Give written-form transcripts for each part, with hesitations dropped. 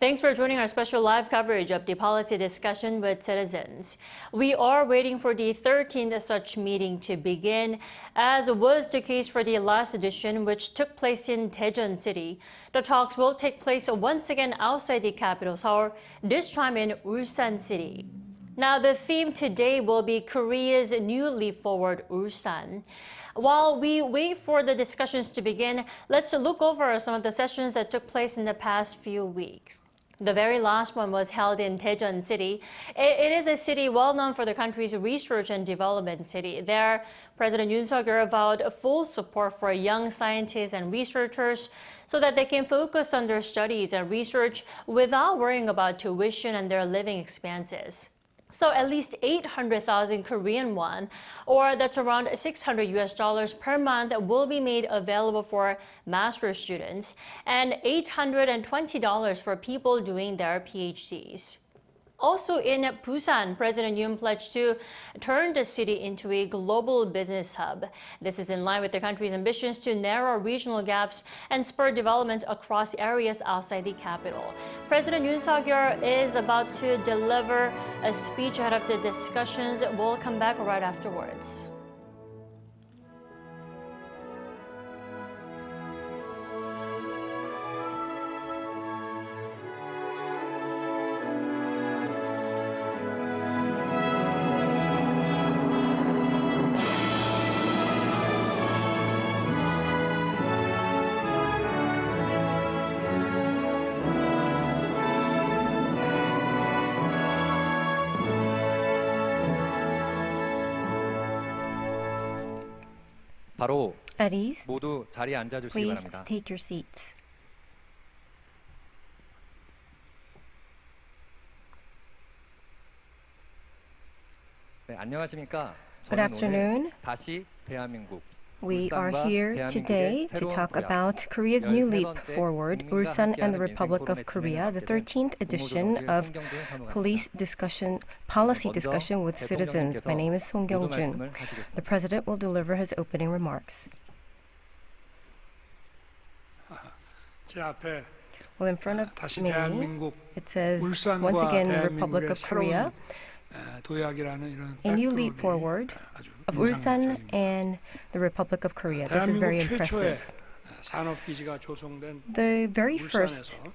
Thanks for joining our special live coverage of the policy discussion with citizens. We are waiting for the 13th such meeting to begin, as was the case for the last edition, which took place in Daejeon City. The talks will take place once again outside the capital, Seoul, this time in Ulsan City. Now, the theme today will be Korea's new leap forward, Ulsan. While we wait for the discussions to begin, let's look over some of the sessions that took place in the past few weeks. The very last one was held in Daejeon City. It is a city well known for the country's research and development city. There, President Yoon Suk-yeol vowed full support for young scientists and researchers so that they can focus on their studies and research without worrying about tuition and their living expenses. So at least 800,000 Korean won, or that's around $600 per month, will be made available for master's students and $820 for people doing their PhDs. Also in Busan, President Yoon pledged to turn the city into a global business hub. This is in line with the country's ambitions to narrow regional gaps and spur development across areas outside the capital. President Yoon Suk-yeol is about to deliver a speech ahead of the discussions. We'll come back right afterwards. 바로 At ease, 모두 자리에 앉아 주시기 please 바랍니다. take your seats. 네, 안녕하십니까? Good 저는 afternoon. 오늘 다시 대한민국 We are 울산과 here 대한민국의 today to 새로운 talk 코리아, about Korea's new leap 13번째 forward, 국민과 Ulsan and the 함께하는 Republic of 민생토론회 Korea, the 진행을 13th edition 국무조정실 of 송경준 사무관입니다. policy 먼저 discussion with citizens. My name is Song 모두 Kyung-jun. 말씀을 하시겠습니다. The president will deliver his opening remarks. 제 앞에 Well, in front of 다시 me, 대한민국 it says, 울산과 once again, Republic 대한민국의 of Korea, 새로운 도약이라는 이런 a new leap 백드롭이 forward 아주 of Ulsan 인상적입니다. and the Republic of Korea. This is very 대한민국 최초의 impressive. 산업기지가 조성된 The very first 울산에서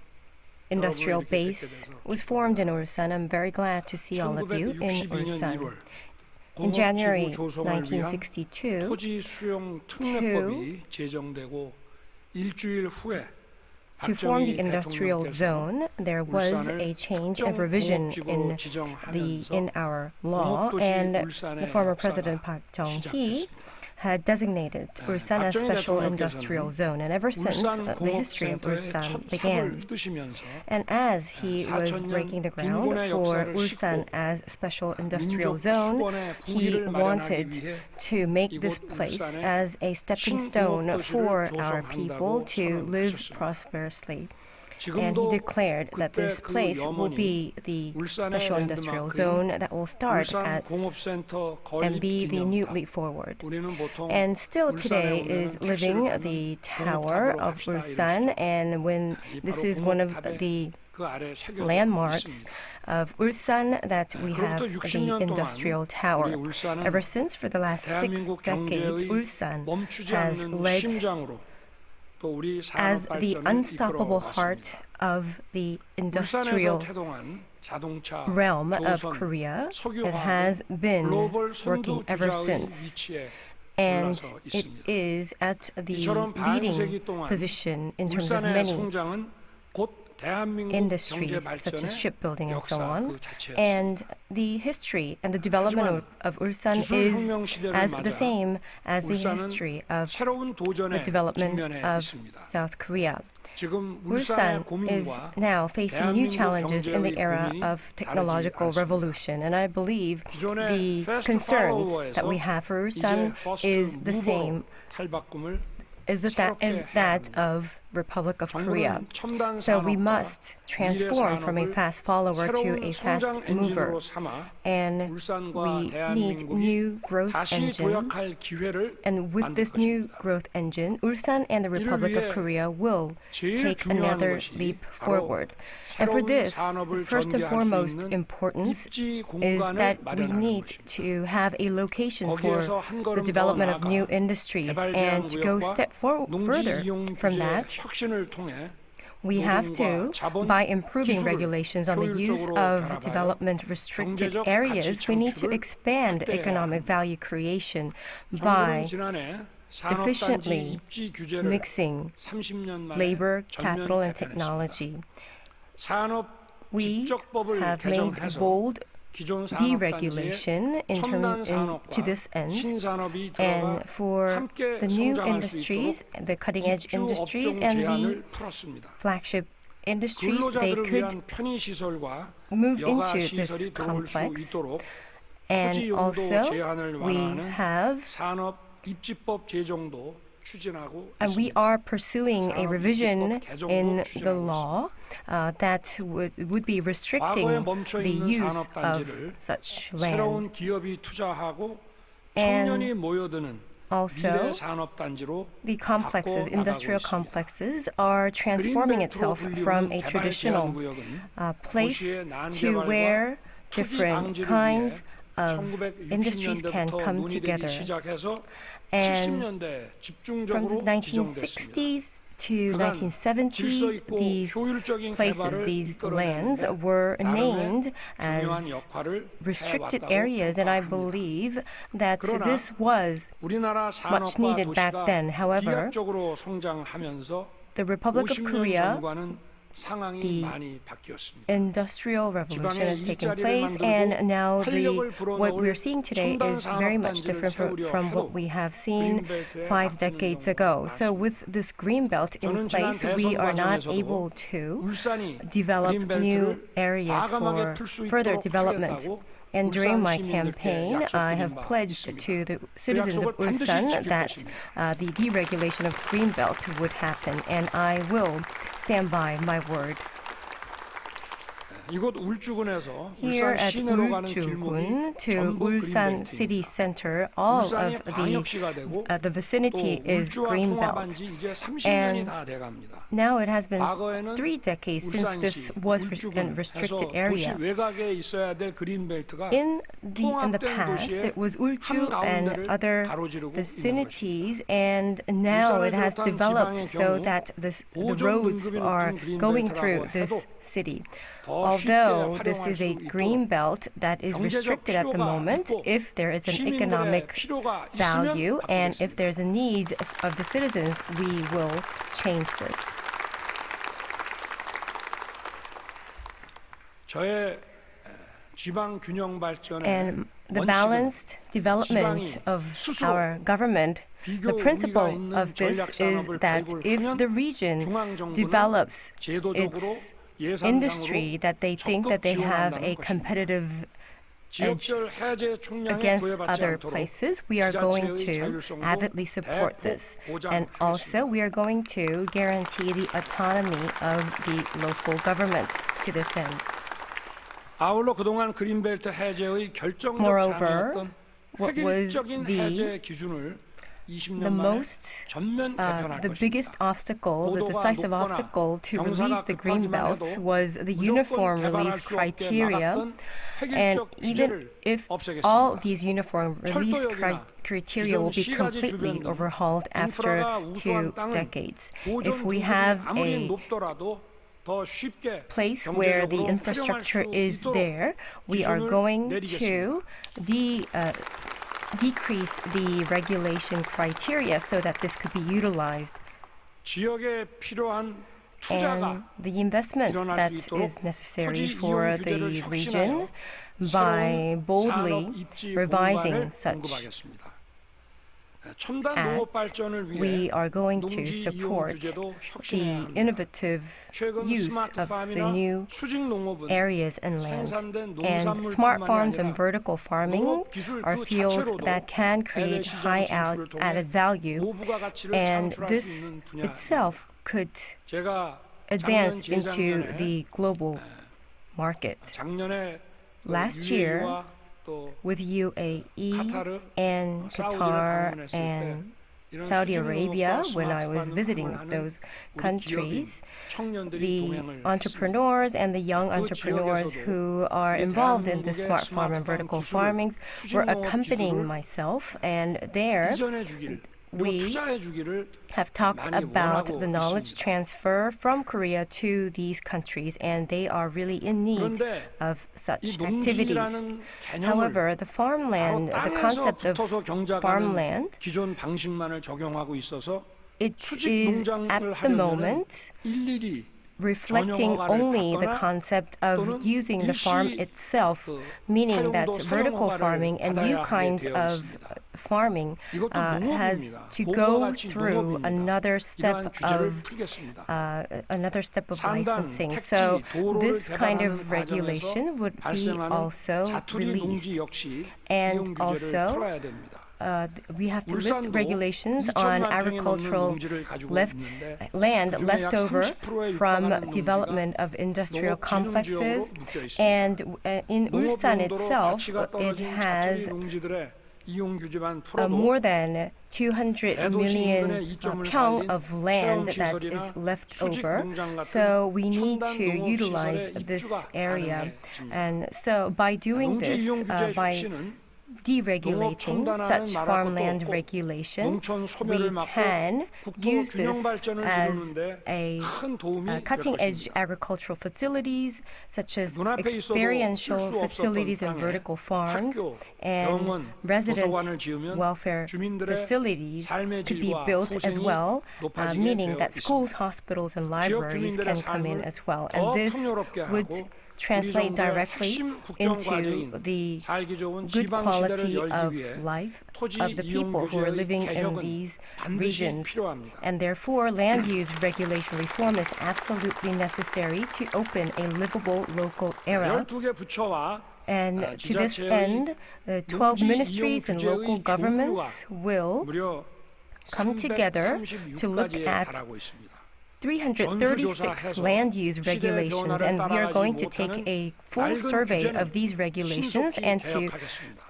industrial 여러분을 이렇게 base 뵙게 돼서 was formed in Ulsan. I'm very glad to see all of you in 1962년 Ulsan. 1월 In January 공업지구 조성을 위한 1962, 토지 수용 특례법이 제정되고 일주일 후에 to form the 박정희 industrial 대통령께서 zone, there was a change of revision in our law, and the former President Park Chung-hee had designated Ulsan as special industrial zone, and ever since the history of Ulsan began. And as he was breaking the ground for Ulsan as special industrial zone, he wanted to make this place as a stepping stone for our people to live prosperously. And he declared that this place will be the special industrial zone that will start as and be the new leap forward. And still today is living the Tower of Ulsan, and when this is one of the landmarks of Ulsan that we have the industrial tower. Ever since, for the last 6 decades, Ulsan has led as the unstoppable heart of the industrial realm of Korea. It has been working ever since. And it is at the leading position in terms of many industries such as shipbuilding and so on. And the history and the development of Ulsan is as the same as the history of the development of South Korea. Ulsan is now facing new challenges in the era of technological revolution, and I believe the concerns that we have for Ulsan is the same, is that of Republic of Korea. So we must transform from a fast follower to a fast mover. And we need new growth engine. And with this new growth engine, Ulsan and the Republic of Korea will take another leap forward. And for this, first and foremost importance is that we need to have a location for the development of new industries. And to go a step further from that, we have to, by improving regulations on the use of development restricted areas, we need to expand economic value creation by efficiently mixing labor, capital, and technology. We have made bold deregulation to this end, and for the new industries, the cutting-edge industries and the flagship industries, they could move into this complex. And also, we are pursuing a revision in the law that would be restricting the use of such land. And also, the complexes, industrial complexes, are transforming itself from a traditional place to where different kinds of industries can come together. And from the 1960s to 1970s, these places, these lands, were named as restricted areas, and I believe that this was much needed back then. However, the Republic of Korea, the industrial revolution has taken place, and now what we're seeing today is very much different from what we have seen 5 decades ago. So with this green belt in place, we are not able to develop new areas for further development. And during my campaign, I have pledged to the citizens of Ulsan that the deregulation of Greenbelt would happen, and I will stand by my word. Here at Uljugun to Ulsan city center, all of the vicinity is Greenbelt. And now it has been 3 decades since this was a restricted area. In the past, it was Ulju and other vicinities, and now it has developed so that the roads are going through this city. Although this is a green belt that is restricted at the moment, if there is an economic value and if there's a need of the citizens, we will change this. And the balanced development of our government, the principle of this is that if the region develops its industry that they think that they have a competitive edge against other places, we are going to avidly support this. And also, we are going to guarantee the autonomy of the local government to this end. Moreover, what was the biggest obstacle, the decisive obstacle to release the green belts was the uniform release criteria. And even if all these uniform release criteria will be completely overhauled after 2 decades, if we have a place where the infrastructure is there, we are going to decrease the regulation criteria so that this could be utilized. And the investment that is necessary for the region by boldly revising such act, we are going to support the innovative use of the new areas and land. And smart farms and vertical farming are fields that can create high added value, and this itself could 제가 advance 작년 into 재작년에 the global market. 작년에 Last year, UAE와 또 with UAE 카타르, and 사우디를 Qatar 방문했을 때 and 이런 Saudi 수직 Arabia, 농업과 when I was 스마트팜을 visiting 하는 those 우리 countries, 기업인 청년들이 the 동행을 했습니다. entrepreneurs and the young 그 entrepreneurs 지역에서도 who are 우리 involved in the 대한민국의 smart farm and 스마트팜 vertical 기술을, farming 수직 were 농업 accompanying 기술을 myself, and there 이전해 주기를 we 그리고 투자해 주기를 have talked 많이 about 원하고 the knowledge 있습니다. transfer from Korea to these countries, and they are really in need 그런데 of 이 such activities. 농지라는 개념을 However, the farmland, 바로 the 땅에서 concept of 붙어서 경작하는 farmland, 기존 방식만을 적용하고 있어서 it 수직 is 농장을 at the 하려면 moment 일일이 reflecting 전용허가를 only the 받거나 concept of 또는 using the farm 일시 itself, 그 meaning that 사용도 vertical 사용허가를 farming and new 받아야 하게 kinds 되어 of 있습니다. farming 이것도 has 농업입니다. to 농업과 go 같이 through 농업입니다. another 이러한 step 규제를 of 풀겠습니다. another step of 산단, licensing. 택지, So 도로를 this kind 개발하는 of regulation 과정에서 would be 발생하는 also 자투리 농지 released. 역시 And 이용 규제를 also, 풀어야 됩니다. We have to lift 울산도 regulations on 2천만 평이 넘는 agricultural 농지를 가지고 land 있는데 그중에 약 left over 30%에 from 육박하는 development 농지가 of industrial 농업진흥지역으로 complexes. 묶여 있습니다. And in Ulsan 농업 용도로 itself, 가치가 it 떨어진 has 자투리 농지들의 이용 규제만 풀어도 more than 200 대도시 million 인근의 이점을 pyong 살린 of land that 체험시설이나 is left 수직 over. 농장 같은 So we need 첨단 to 농업 utilize 시설의 this 입주가 area. 가능해집니다. And so by doing 농지 this, 이용 규제 by 혁신은 deregulating 농업 첨단화는 such 말할 farmland 것도 없고 regulation, 농촌 we 소멸을 막고 can 국토 use 균형 this 발전을 as 이루는데 a 큰 도움이 될 cutting-edge 것입니다. agricultural facilities, such as 눈앞에 있어도 experiential 쓸수 없었던 facilities and 땅에 vertical farms, 학교, and 병원, resident 도서관을 지으면 welfare 주민들의 facilities 삶의 could be 질과 built as 후생이 well, 높아지게 meaning 되어 that schools, 있습니다. hospitals, and 지역 libraries 주민들의 can come in 삶을 as well. 더 And this 풍요롭게 would 하고 translate 우리 정부의 directly 핵심 국정 into 과제인 the 살기 좋은 good 지방 quality 시대를 열기 of 위해 life 토지 of the 이용 people who are 규제의 living in 개혁은 these 반드시 regions. 필요합니다. And therefore, land use regulation reform is absolutely necessary to open a livable local era. 12개 부처와 And to this end, 12 ministries and local governments will 무려 come together to look 336가지에 at 달하고 있습니다. 336 land use regulations, and we are going to take a full survey of these regulations and to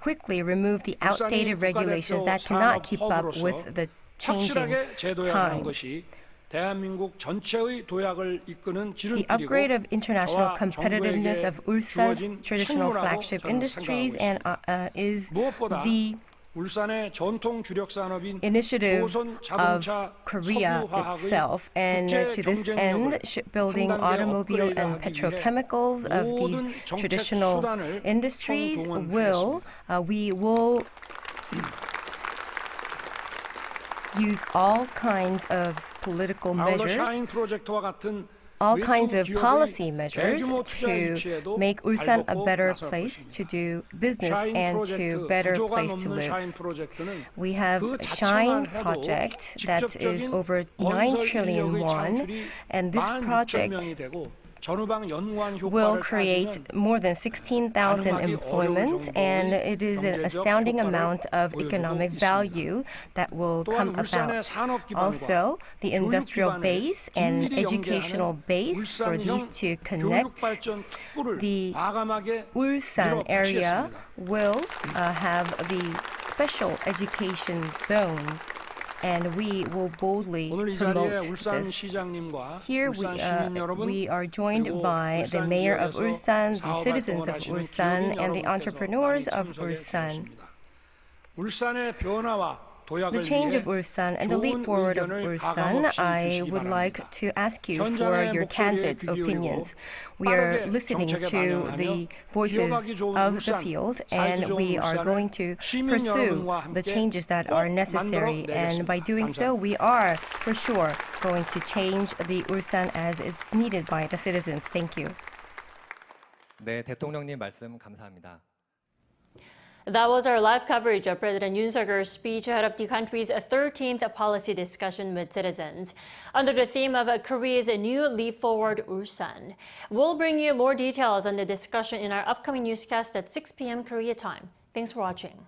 quickly remove the outdated regulations that cannot keep up with the changing 확실하게 제도화하는 times. 것이 대한민국 전체의 도약을 이끄는 The upgrade 지름길이고 of international 저와 competitiveness 정부에게 of Ulsan's 주어진 traditional 책무라고 flagship 저는 industries and 생각하고 is 무엇보다 the 울산의 전통 주력 산업인 initiative 조선 of 자동차 Korea itself, and to this end, shipbuilding, automobile, and petrochemicals of these traditional industries we will use all kinds of political measures, all kinds of policy measures to make Ulsan a better place to do business and to better place to live. We have a Shine project that is over 9 trillion won, and this project will create more than 16,000 employment, and it is an astounding amount of economic value that will come about. Also, the industrial base and educational base for these to connect, the Ulsan area will have the special education zones, and we will boldly promote this. Here we are joined by the mayor of Ulsan, the citizens of Ulsan, and the entrepreneurs of Ulsan. The change of Ulsan and the leap forward of Ulsan, I would like to ask you for your candid opinions. We are listening to the voices of the field, and we are going to pursue the changes that are necessary. And by doing so, we are for sure going to change the Ulsan as it's needed by the citizens. Thank you. 네, 대통령님 말씀 감사합니다. That was our live coverage of President Yoon Suk-yeol's speech ahead of the country's 13th policy discussion with citizens. Under the theme of Korea's new leap forward, Ulsan. We'll bring you more details on the discussion in our upcoming newscast at 6 p.m. Korea time. Thanks for watching.